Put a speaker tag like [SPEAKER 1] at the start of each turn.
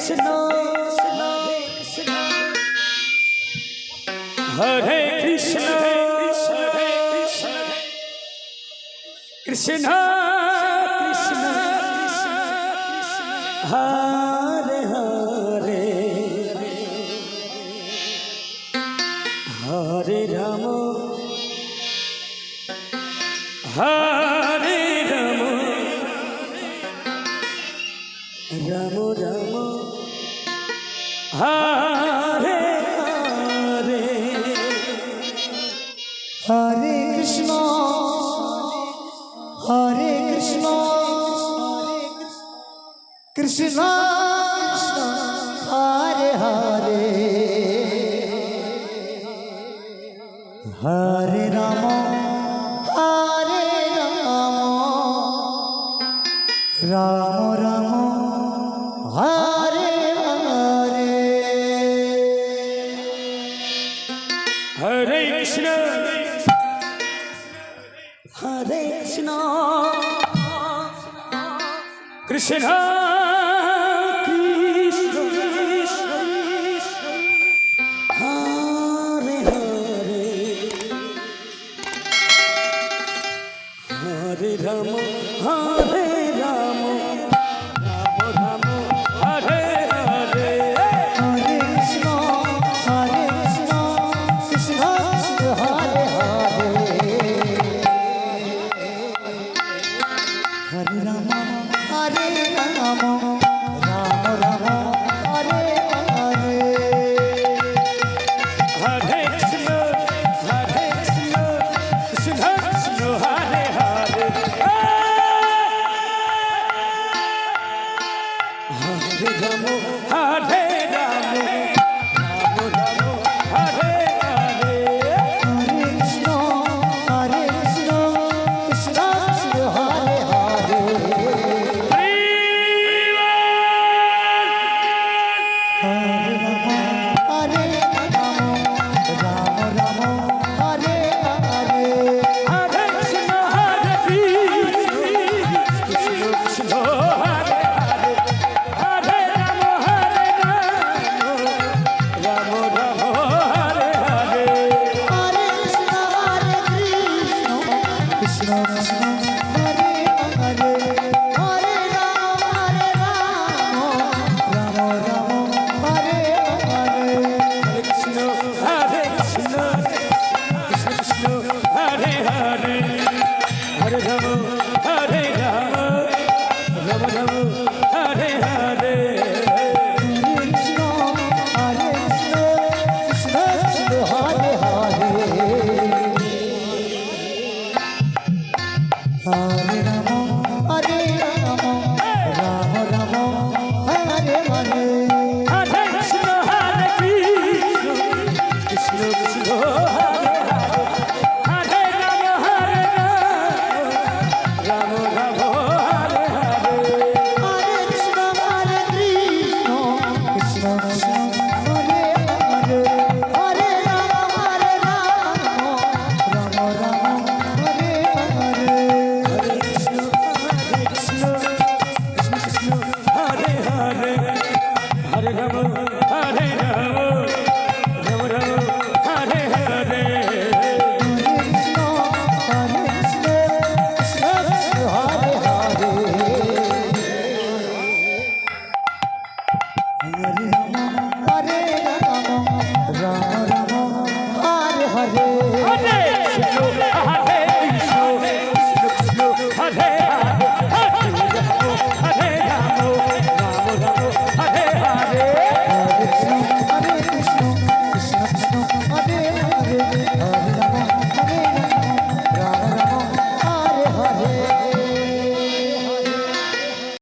[SPEAKER 1] Krishna Hare Krishna Krishna Krishna Hare Hare Hare Rama Hare Rama Rama Rama Hare Hare Hare Krishna Hare Krishna Krishna Krishna Hare Hare Hare Rama Hare Rama Rama Rama Hare Hare Hare Krishna Hare Krishna Krishna Krishna Hare Hare Hare Rama Hare Rama Rama Rama Hare Hare Hare Krishna Hare Krishna Krishna Krishna Hare Hare Hare Rama Hare Rama Rama Rama Hare Hare Hare Krishna Hare Krishna Krishna Krishna Hare Hare Hare Rama Hare Rama Rama Rama Hare Hare Hare Krishna Hare Krishna Krishna Krishna Hare Hare Hare Rama Hare Rama Rama Rama Hare Hare Hare Krishna Hare Krishna Krishna Hare Hare Hare Rama Hare Rama Rama Rama Hare Hare Hare Krishna Hare Krishna Krishna Krishna Hare Hare Hare Rama Hare Rama Rama Hare Hare Hare Krishna Hare Krishna Krishna Krishna Hare Hare Hare Rama Hare Rama Rama Rama Hare Hare Hare Krishna Hare Krishna Krishna Krishna Hare Hare Hare Rama Hare Rama Rama Rama Hare Hare Hare Krishna Hare Krishna Krishna Krishna Hare Hare Hare Rama Hare Rama Rama Rama Hare Hare Hare Krishna Hare Krishna Krishna Krishna Hare Hare Hare Rama Hare Rama Rama Rama Hare Hare Hare Krishna Hare Krishna Krishna Krishna Hare Hare Hare Rama Hare Rama Rama Rama Hare Hare Hare Krishna Hare Krishna Krishna Krishna Hare Hare Hare Rama Hare Rama Rama Rama Hare Hare Hare Krishna Hare